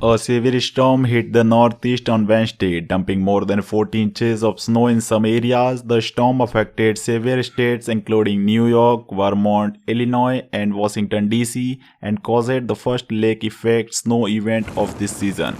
A severe storm hit the northeast on Wednesday, dumping more than 40 inches of snow in some areas. The storm affected several states including New York, Vermont, Illinois, and Washington D.C. and caused the first lake effect snow event of this season.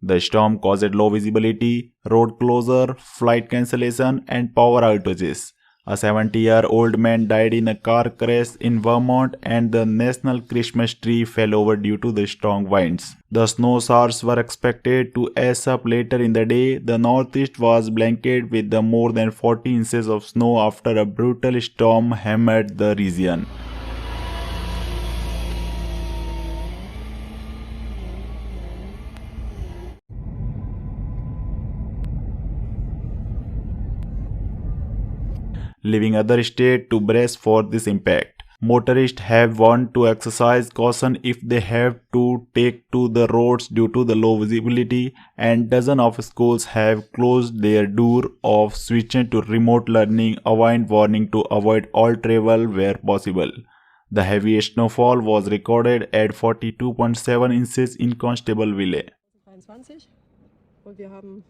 The storm caused low visibility, road closure, flight cancellation, and power outages. A 70-year-old man died in a car crash in Vermont, and the national Christmas tree fell over due to the strong winds. The snow showers were expected to ease up later in the day. The Northeast was blanketed with the more than 40 inches of snow after a brutal storm hammered the region. Leaving other states to brace for this impact. Motorists have warned to exercise caution if they have to take to the roads due to the low visibility, and dozens of schools have closed their doors or switched to remote learning, warning to avoid all travel where possible. The heaviest snowfall was recorded at 42.7 inches in Constableville. Und wir haben